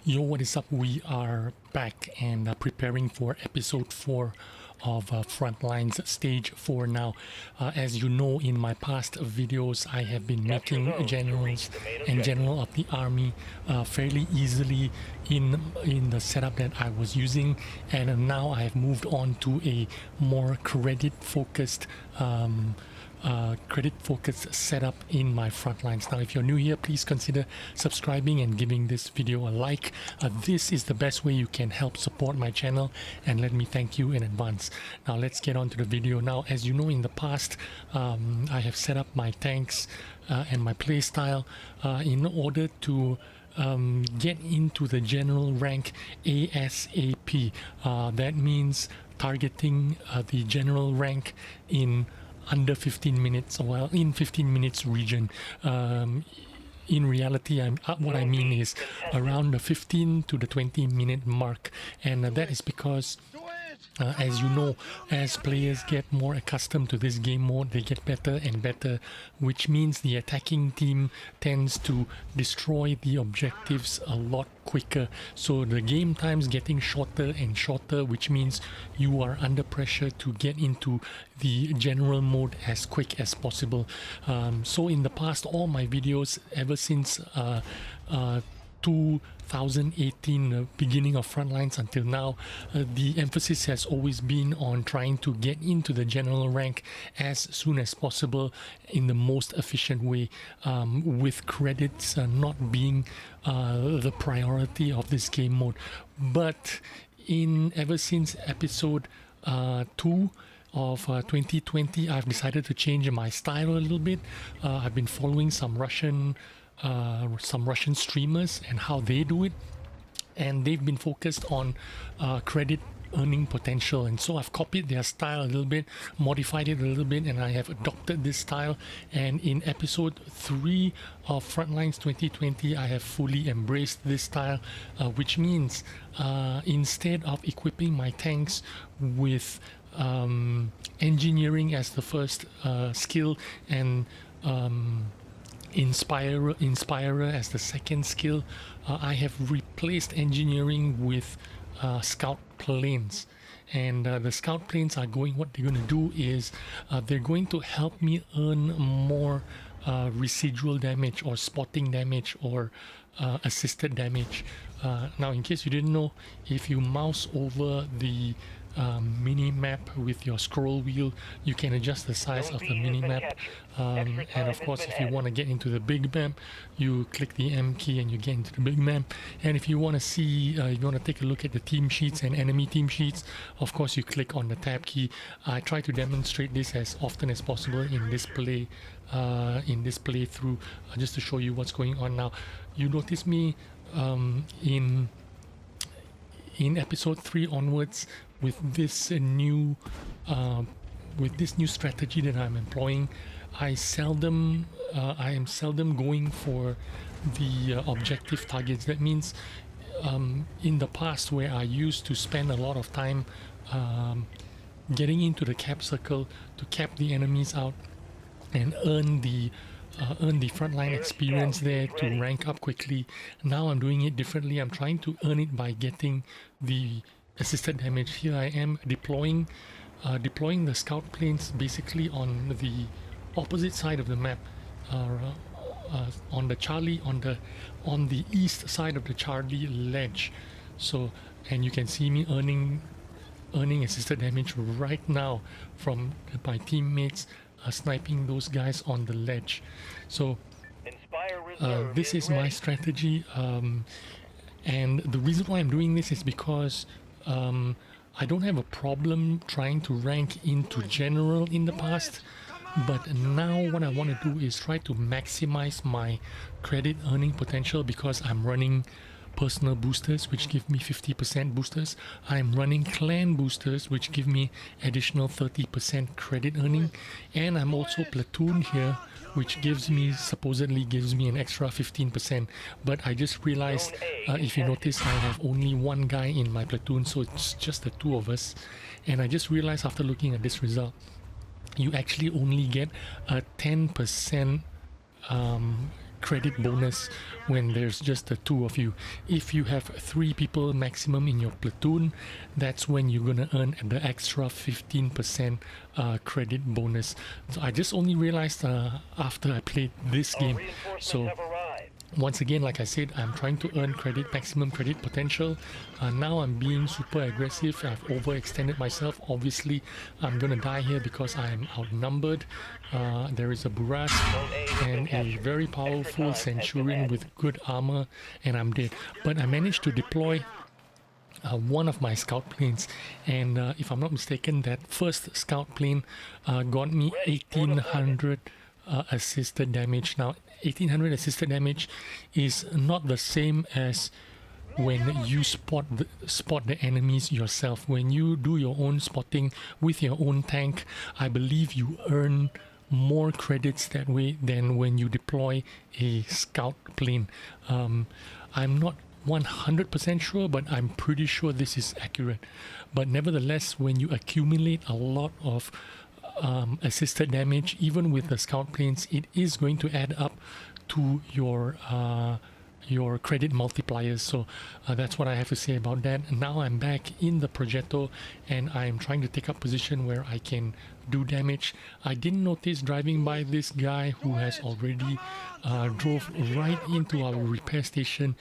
Yo, what is up? We are back and preparing for episode 4 of Frontline's stage 4 now. As you know, in my past videos, I have been making generals and general of the army fairly easily in the setup that I was using, and now I have moved on to a more credit focused setup in my Frontlines. Now, if you're new here, please consider subscribing and giving this video a like. This is the best way you can help support my channel, and let me thank you in advance. Now let's get on to the video. Now, as you know, in the past I have set up my tanks and my play style in order to get into the general rank ASAP. That means targeting the general rank in under 15 minutes, well, in 15 minutes region. In reality, what I mean is around the 15 to the 20 minute mark, and that is because as you know, as players get more accustomed to this game mode, they get better and better, which means the attacking team tends to destroy the objectives a lot quicker. So the game time's getting shorter and shorter, which means you are under pressure to get into the general mode as quick as possible. So in the past, all my videos ever since 2018, the beginning of Frontlines until now, the emphasis has always been on trying to get into the general rank as soon as possible in the most efficient way, with credits not being the priority of this game mode. But ever since episode 2 of 2020, I've decided to change my style a little bit. I've been following some Russian streamers and how they do it, and they've been focused on credit earning potential, and so I've copied their style a little bit, modified it a little bit, and I have adopted this style. And in episode 3 of Frontlines 2020, I have fully embraced this style, which means instead of equipping my tanks with engineering as the first skill and Inspirer as the second skill, I have replaced engineering with scout planes. And the scout planes are what they're going to do is they're going to help me earn more residual damage or spotting damage or assisted damage. Now, in case you didn't know, if you mouse over the mini map with your scroll wheel, you can adjust the size of the mini map, and of course, if you want to get into the big map, you click the M key and you get into the big map. And if you want to see, if you want to take a look at the team sheets and enemy team sheets, of course you click on the tab key. I try to demonstrate this as often as possible in this playthrough, just to show you what's going on. Now, you notice me in episode 3 onwards with this new strategy that I'm employing. I am seldom going for the objective targets. That means in the past, where I used to spend a lot of time getting into the cap circle to cap the enemies out and earn the frontline experience there to rank up quickly. Now I'm doing it differently. I'm trying to earn it by getting the assisted damage. Here I am deploying the scout planes basically on the opposite side of the map, on the east side of the Charlie ledge. So, and you can see me earning assisted damage right now from my teammates sniping those guys on the ledge. So this is my strategy, and the reason why I'm doing this is because I don't have a problem trying to rank into general in the past, but now what I want to do is try to maximize my credit earning potential, because I'm running personal boosters which give me 50% boosters. I'm running clan boosters which give me additional 30% credit earning, and I'm also platoon here, which supposedly gives me an extra 15%. But I just realized, if you notice, I have only one guy in my platoon, so it's just the two of us. And I just realized after looking at this result, you actually only get a 10% credit bonus when there's just the two of you. If you have 3 people maximum in your platoon, that's when you're gonna earn the extra 15% credit bonus. So I just only realized after I played this game. So once again, like I said, I'm trying to earn credit, maximum credit potential. Now I'm being super aggressive. I've overextended myself. Obviously, I'm gonna die here because I'm outnumbered. There is a Buras and a very powerful Centurion with good armor, and I'm dead. But I managed to deploy one of my scout planes, and if I'm not mistaken, that first scout plane got me 1800 assisted damage. Now 1800 assisted damage is not the same as when you spot the enemies yourself. When you do your own spotting with your own tank, I believe you earn more credits that way than when you deploy a scout plane. I'm not 100% sure, but I'm pretty sure this is accurate. But nevertheless, when you accumulate a lot of assisted damage, even with the scout planes, it is going to add up to your credit multipliers. So that's what I have to say about that. Now I'm back in the Progetto and I'm trying to take up position where I can do damage. I didn't notice driving by this guy who has already drove right into our repair station.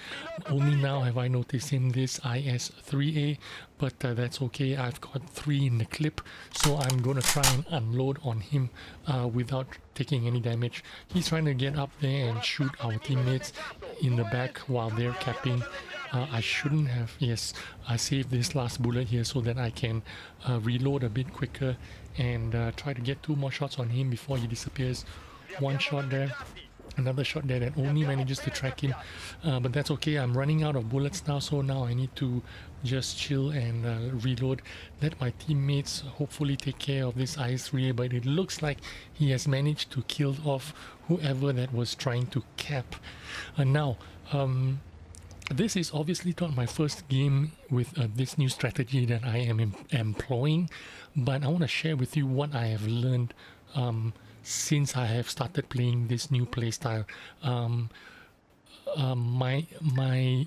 Only now have I noticed him, this IS-3A, but that's okay. I've got 3 in the clip, so I'm gonna try and unload on him without taking any damage. He's trying to get up there and shoot our teammates in the back while they're capping. I shouldn't have. Yes, I saved this last bullet here so that I can reload a bit quicker and try to get 2 more shots on him before he disappears. 1 shot there, another shot there that only manages to track him, but that's okay. I'm running out of bullets now, so now I need to just chill and reload. Let my teammates hopefully take care of this IS-3A, but it looks like he has managed to kill off whoever that was trying to cap. Now this is obviously not my first game with this new strategy that I am employing, but I want to share with you what I have learned since I have started playing this new playstyle. My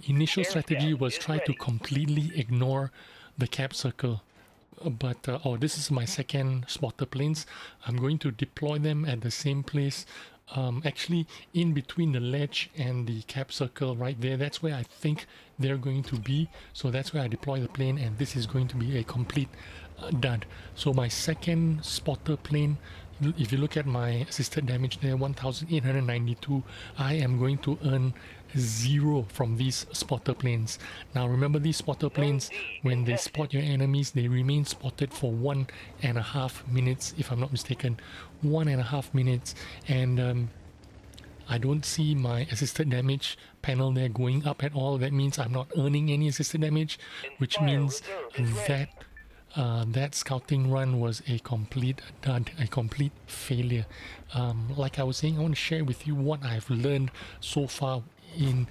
initial strategy was try to completely ignore the cap circle, but this is my second spotter planes. I'm going to deploy them at the same place, actually in between the ledge and the cap circle right there. That's where I think they're going to be, so that's where I deploy the plane, and this is going to be a complete dud. So my second spotter plane, if you look at my assisted damage there, 1892, I am going to earn 0 from these spotter planes. Now remember, these spotter planes, when they spot your enemies, they remain spotted for 1.5 minutes, if I'm not mistaken. 1.5 minutes, and I don't see my assisted damage panel there going up at all. That means I'm not earning any assisted damage, which means that that scouting run was a complete dud, a complete failure. Like I was saying, I want to share with you what I've learned so far in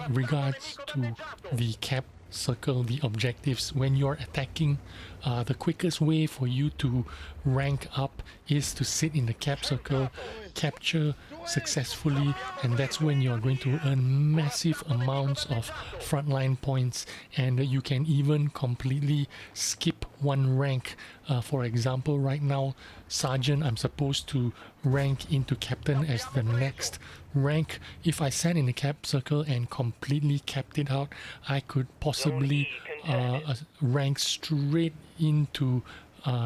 regards to the cap circle, the objectives. When you're attacking, the quickest way for you to rank up is to sit in the cap circle, capture successfully, and that's when you're going to earn massive amounts of frontline points, and you can even completely skip 1 rank. For example, right now, Sergeant, I'm supposed to rank into Captain as the next rank. If I sat in the cap circle and completely capped it out, I could possibly rank straight into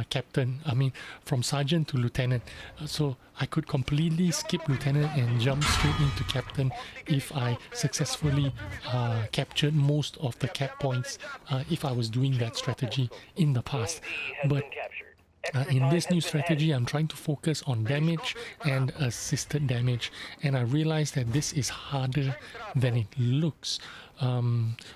Captain. I mean, from Sergeant to Lieutenant. So I could completely skip Lieutenant and jump straight into Captain if I successfully captured most of the cap points, if I was doing that strategy in the past. But in this new strategy, I'm trying to focus on damage and assisted damage, and I realized that this is harder than it looks.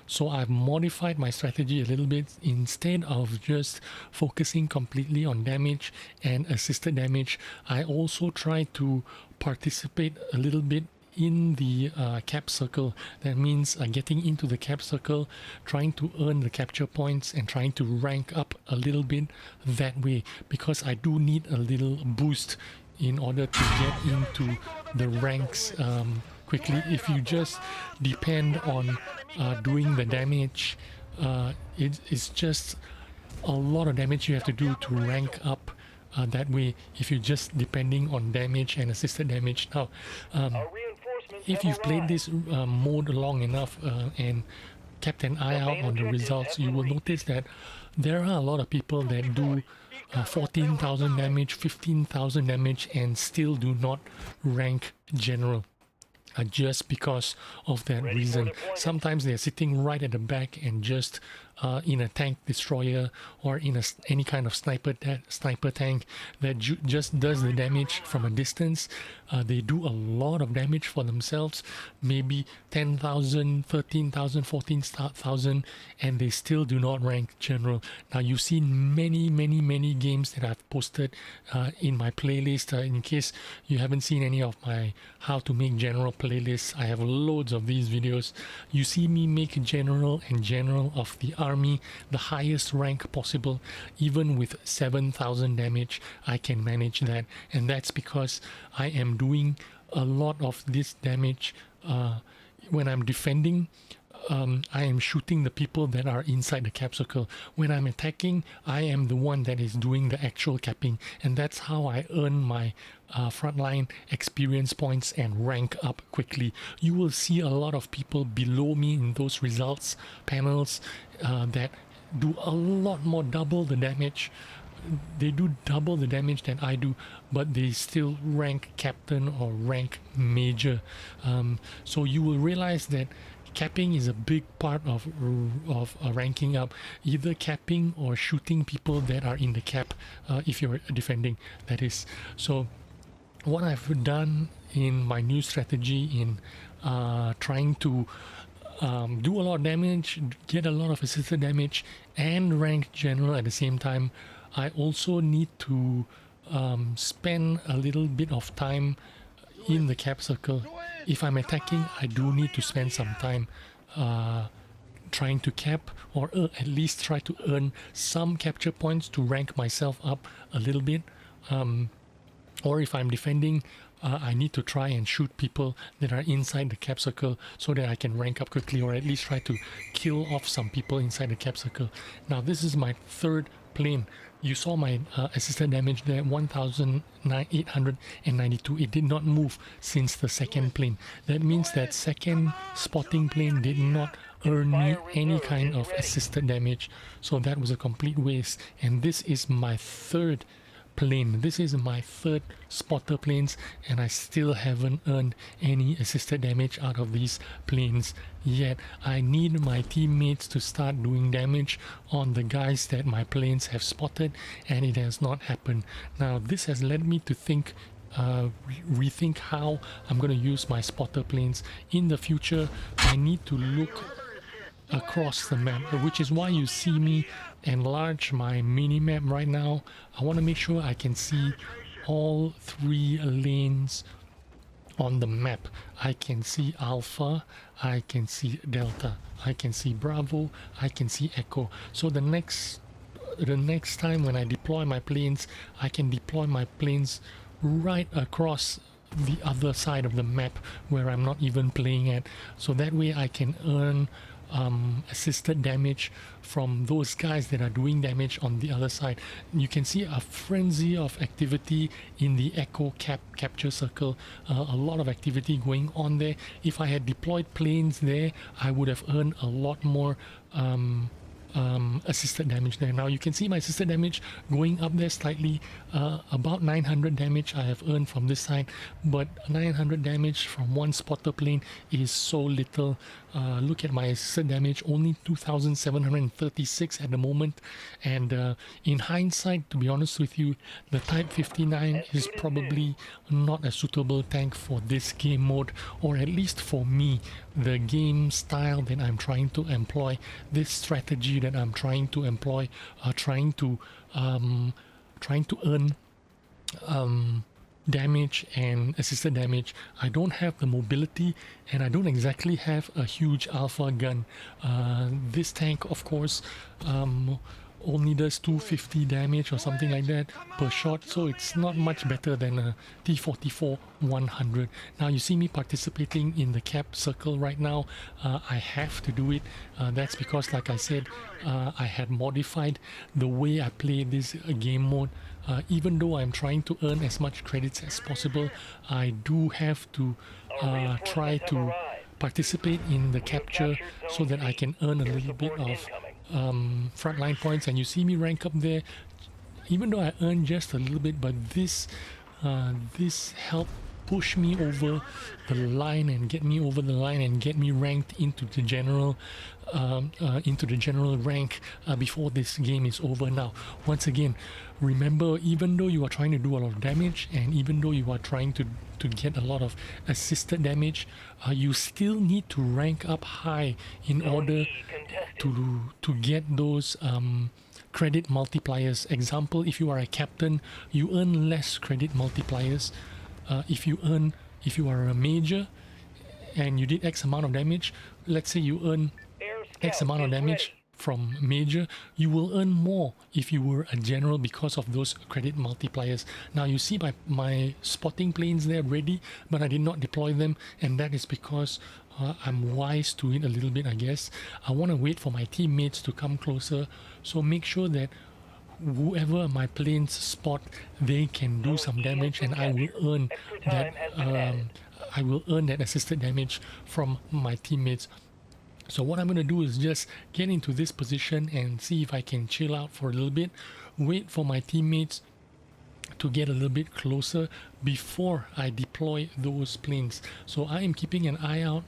So I've modified my strategy a little bit. Instead of just focusing completely on damage and assisted damage, I also try to participate a little bit in the cap circle. That means getting into the cap circle, trying to earn the capture points, and trying to rank up a little bit that way, because I do need a little boost in order to get into the ranks quickly. If you just depend on doing the damage, it's just a lot of damage you have to do to rank up that way, if you're just depending on damage and assisted damage. Now, if you've played this mode long enough and kept an eye out on the results, you will notice that there are a lot of people that do 14,000 damage, 15,000 damage and still do not rank general. Just because of that reason. Sometimes they're sitting right at the back and just in a tank destroyer or in any kind of sniper tank that just does the damage from a distance. They do a lot of damage for themselves, maybe 10,000, 13,000, 14,000, and they still do not rank general. Now, you've seen many games that I've posted in my playlist. In case you haven't seen any of my how to make general playlists, I have loads of these videos. You see me make general and general of the army, the highest rank possible. Even with 7,000 damage, I can manage that, and that's because I am doing a lot of this damage when I'm defending. I am shooting the people that are inside the cap circle. When I'm attacking, I am the one that is doing the actual capping, and that's how I earn my frontline experience points and rank up quickly. You will see a lot of people below me in those results panels that do a lot more, double the damage. They do double the damage than I do, but they still rank captain or rank major. So you will realize that capping is a big part of ranking up, either capping or shooting people that are in the cap, if you're defending, that is. So what I've done in my new strategy in trying to do a lot of damage, get a lot of assisted damage and rank general at the same time, I also need to spend a little bit of time in the cap circle. If I'm attacking, I do need to spend some time trying to cap, or at least try to earn some capture points to rank myself up a little bit. Or if I'm defending, I need to try and shoot people that are inside the cap circle so that I can rank up quickly, or at least try to kill off some people inside the cap circle. Now, this is my third plane. You saw my assisted damage there, 1,892. It did not move since the second plane. That means that second spotting plane did not earn me any kind of assisted damage. So that was a complete waste. And this is my third plane. This is my third spotter planes, and I still haven't earned any assisted damage out of these planes yet. I need my teammates to start doing damage on the guys that my planes have spotted, and it has not happened. Now, this has led me to think, rethink how I'm going to use my spotter planes in the future. I need to look across the map, which is why you see me enlarge my mini map right now. I want to make sure I can see all three lanes on the map. I can see Alpha, I can see Delta, I can see Bravo, I can see Echo. So the next time when I deploy my planes, I can deploy my planes right across the other side of the map where I'm not even playing at, so that way I can earn assisted damage from those guys that are doing damage on the other side. You can see a frenzy of activity in the Echo capture circle, a lot of activity going on there. If I had deployed planes there, I would have earned a lot more assisted damage there. Now you can see my assisted damage going up there slightly, about 900 damage I have earned from this side, but 900 damage from one spotter plane is so little. Look at my assisted damage, only 2,736 at the moment, and in hindsight, to be honest with you, the Type 59 is probably not a suitable tank for this game mode, or at least for me, the game style that I'm trying to employ, this strategy that I'm trying to employ, trying to earn damage and assisted damage. I don't have the mobility, and I don't exactly have a huge alpha gun. This tank, of course, only does 250 damage or something like that per shot, so it's not much better than a T44 100. Now you see me participating in the cap circle right now. I have to do it. That's because, like I said, I had modified the way I play this game mode. Even though I'm trying to earn as much credits as possible, I do have to try to participate in the capture so that I can earn a little bit of frontline points. And you see me rank up there, even though I earned just a little bit, but this helped push me over the line and get me over the line and get me ranked into the general rank before this game is over. Now, once again, remember, even though you are trying to do a lot of damage and even though you are trying to get a lot of assisted damage, you still need to rank up high in order to get those credit multipliers. Example, if you are a captain, you earn less credit multipliers. If you are a major and you did X amount of damage, let's say you earn X amount of damage from major, you will earn more if you were a general because of those credit multipliers. Now you see my spotting planes there ready, but I did not deploy them, and that is because I'm wise to it a little bit, I guess. I want to wait for my teammates to come closer, so make sure that whoever my planes spot, they can do some damage, and I will earn that assisted damage from my teammates. So what I'm going to do is just get into this position and see if I can chill out for a little bit, wait for my teammates to get a little bit closer before I deploy those planes. So I am keeping an eye out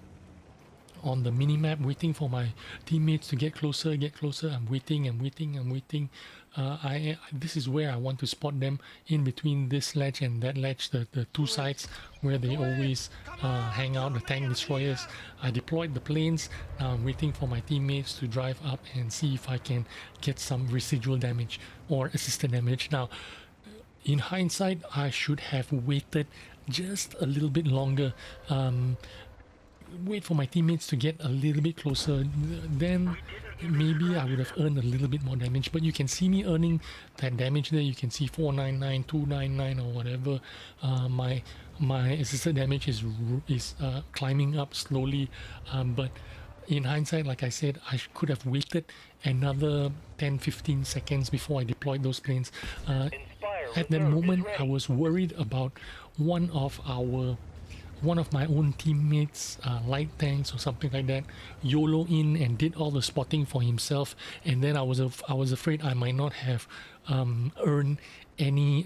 on the minimap, waiting for my teammates to get closer. I'm waiting. This is where I want to spot them, in between this ledge and that ledge, the two sides where they always hang out, the tank destroyers. I deployed the planes. Now I'm waiting for my teammates to drive up and see if I can get some residual damage or assisted damage. Now, in hindsight, I should have waited just a little bit longer. Wait for my teammates to get a little bit closer, then maybe I would have earned a little bit more damage. But you can see me earning that damage there. You can see 499, 299 or whatever. My assisted damage is climbing up slowly, but in hindsight, like I said, I could have waited another 10-15 seconds before I deployed those planes. At that moment, I was worried about one of my own teammates, light tanks or something like that, YOLO in and did all the spotting for himself, and then I was afraid I might not have earned any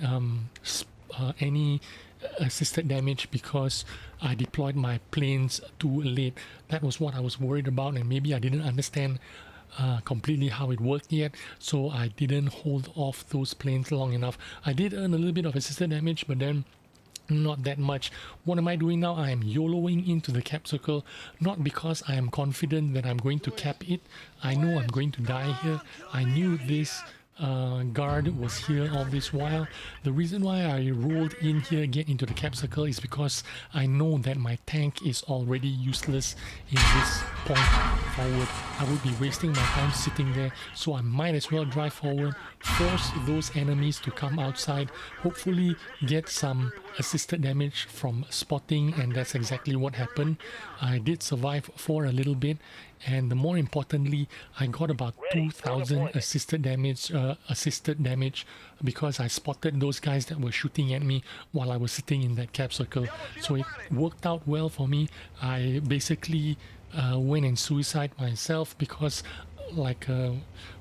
assisted damage because I deployed my planes too late. That was what I was worried about, and maybe I didn't understand completely how it worked yet, so I didn't hold off those planes long enough. I did earn a little bit of assisted damage, but then not that much. What am I doing now? I am YOLOing into the cap circle, not because I am confident that I'm going to cap it. I know I'm going to die here. I knew this guard was here all this while. The reason why I rolled in here, get into the cap circle, is because I know that my tank is already useless in this point forward. I would be wasting my time sitting there, so I might as well drive forward, force those enemies to come outside, hopefully get some assisted damage from spotting, and that's exactly what happened. I did survive for a little bit, and more importantly, I got about 2,000 assisted damage because I spotted those guys that were shooting at me while I was sitting in that cap circle. So it worked out well for me. I basically went and suicide myself because, like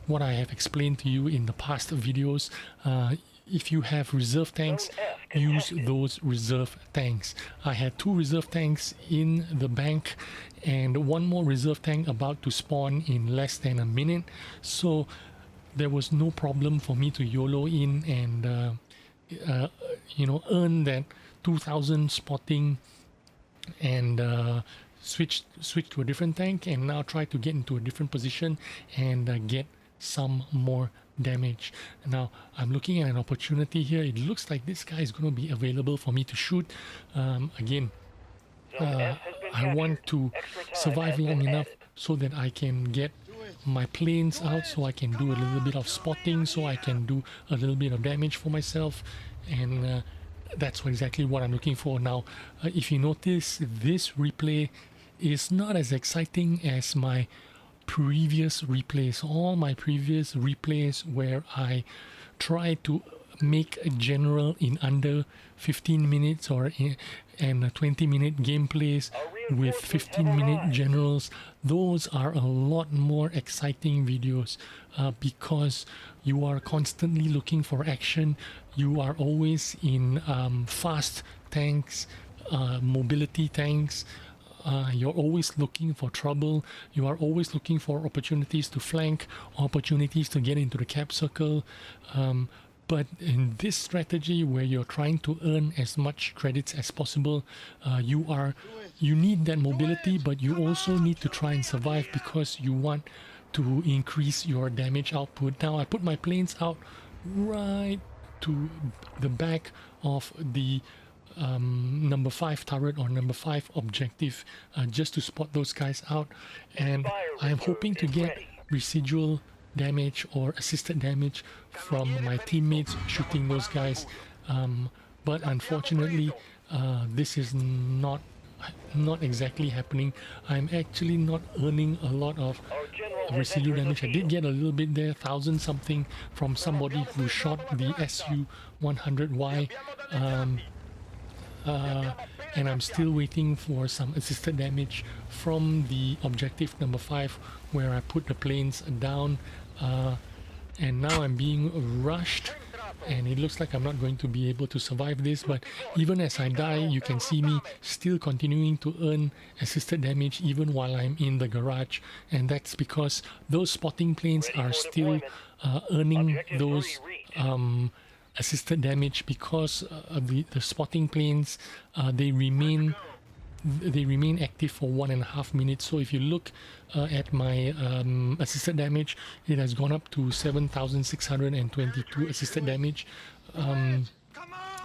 what I have explained to you in the past videos, if you have reserve tanks, use those reserve tanks. I had 2 reserve tanks in the bank and 1 more reserve tank about to spawn in less than a minute, so there was no problem for me to YOLO in and earn that 2,000 spotting and switch to a different tank, and now try to get into a different position and get some more damage. Now I'm looking at an opportunity here. It looks like this guy is going to be available for me to shoot. Again, I want to survive long enough so that I can get my planes out so I can do a little bit of spotting, so I can do a little bit of damage for myself, and that's exactly what I'm looking for. Now, if you notice, this replay is not as exciting as my previous replays. All my previous replays where I try to make a general in under 15 minutes and 20-minute gameplays with 15-minute generals, those are a lot more exciting videos because you are constantly looking for action. You are always in fast tanks, mobility tanks. You're always looking for trouble. You are always looking for opportunities to flank, opportunities to get into the cap circle. But in this strategy where you're trying to earn as much credits as possible, you need that mobility, but you also need to try and survive because you want to increase your damage output. Now I put my planes out right to the back of the number 5 turret or number 5 objective just to spot those guys out, and I'm hoping to get residual damage or assisted damage from my teammates shooting those guys, but unfortunately this is not exactly happening. I'm actually not earning a lot of residual damage. I did get a little bit there, 1,000 something from somebody who shot the SU-100Y, and I'm still waiting for some assisted damage from the objective number 5 where I put the planes down, and now I'm being rushed and it looks like I'm not going to be able to survive this. But even as I die, you can see me still continuing to earn assisted damage even while I'm in the garage, and that's because those spotting planes are still earning those assisted damage because the spotting planes they remain active for 1.5 minutes. So if you look at my assisted damage, it has gone up to 7,622 assisted damage, and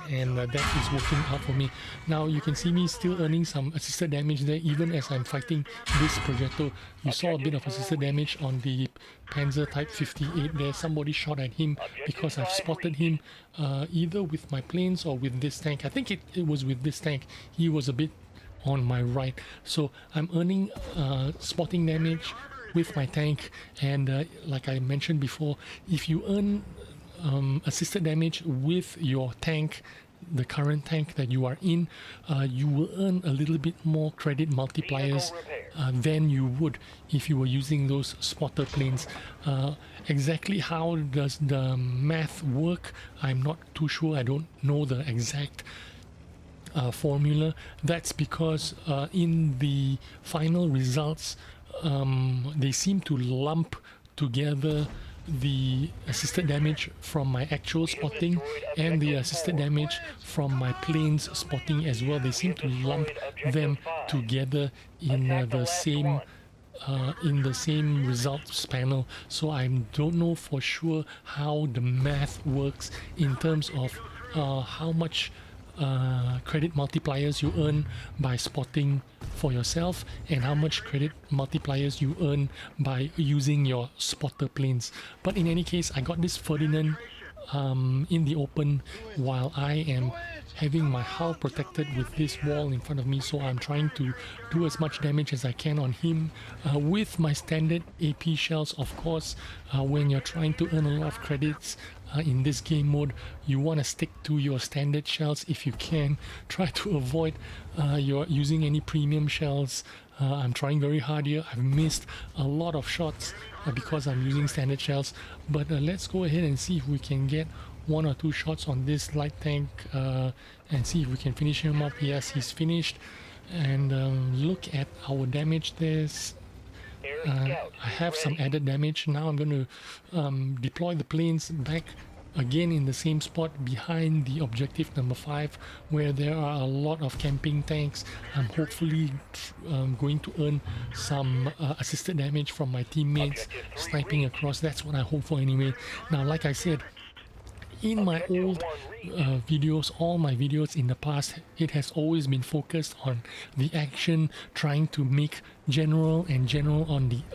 that is working out for me. Now you can see me still earning some assisted damage there even as I'm fighting this projectile. You saw a bit of assisted damage on the Panzer Type 58 there. Somebody shot at him because I've spotted him either with my planes or with this tank. I think it was with this tank. He was a bit on my right, so I'm earning spotting damage with my tank, and like I mentioned before, if you earn assisted damage with your tank, the current tank that you are in, you will earn a little bit more credit multipliers than you would if you were using those spotter planes. Exactly how does the math work, I'm not too sure. I don't know the exact formula. That's because in the final results they seem to lump together the assisted damage from my actual spotting and the assisted damage from my planes spotting as well. They seem to lump them together in the same results panel. So I don't know for sure how the math works in terms of how much credit multipliers you earn by spotting for yourself and how much credit multipliers you earn by using your spotter planes. But in any case, I got this Ferdinand in the open while I am having my hull protected with this wall in front of me, so I'm trying to do as much damage as I can on him with my standard AP shells. Of course, when you're trying to earn a lot of credits in this game mode, you want to stick to your standard shells if you can. Try to avoid you're using any premium shells. I'm trying very hard here. I've missed a lot of shots because I'm using standard shells, but let's go ahead and see if we can get 1 or 2 shots on this light tank and see if we can finish him up. Yes, he's finished, and look at our damage there. I have some added damage. Now I'm going to deploy the planes back again in the same spot behind the objective number 5 where there are a lot of camping tanks. I'm hopefully going to earn some assisted damage from my teammates sniping across. That's what I hope for anyway. Now, like I said, in my old videos, all my videos in the past, it has always been focused on the action, trying to make general and general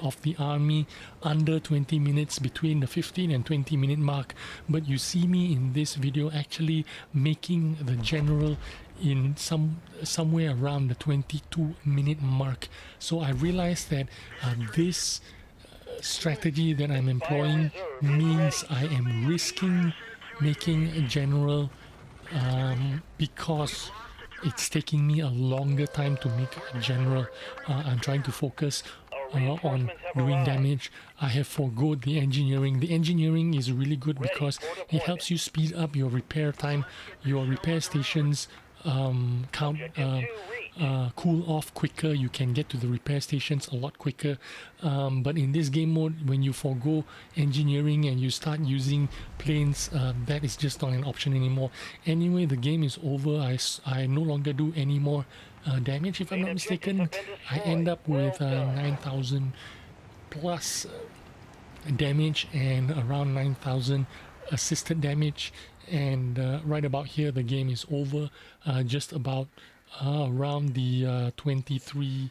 of the army under 20 minutes, between the 15 and 20 minute mark. But you see me in this video actually making the general in somewhere around the 22-minute mark. So I realized that this strategy that I'm employing means I am risking making a general because it's taking me a longer time to make a general. I'm trying to focus on doing damage. I have forgoed the engineering. The engineering is really good because it helps you speed up your repair time. Your repair stations cool off quicker. You can get to the repair stations a lot quicker, but in this game mode, when you forgo engineering and you start using planes, that is just not an option anymore. Anyway, the game is over. I no longer do any more damage, if I'm not mistaken. I end up with 9,000 plus damage and around 9,000 assisted damage, and right about here the game is over, just about around the 23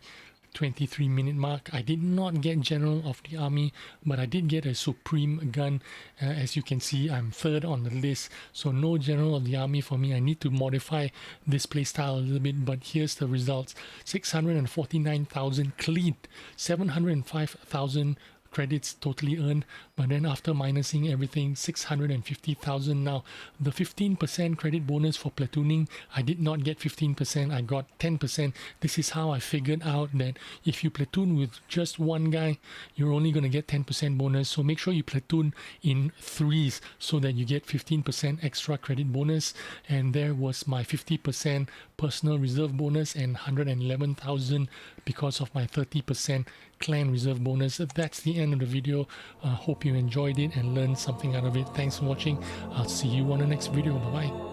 minute mark. I did not get General of the Army, but I did get a Supreme gun. As you can see, I'm third on the list, so no General of the Army for me. I need to modify this playstyle a little bit, but here's the results. 649,000 clean, 705,000 credits totally earned, but then after minusing everything, 650,000. Now the 15% credit bonus for platooning, I did not get 15%, I got 10%. This is how I figured out that if you platoon with just one guy, you're only going to get 10% bonus. So make sure you platoon in threes so that you get 15% extra credit bonus. And there was my 50% personal reserve bonus and 111,000 because of my 30% clan reserve bonus. That's the end of the video. Hope you enjoyed it and learned something out of it. Thanks for watching. I'll see you on the next video. Bye bye.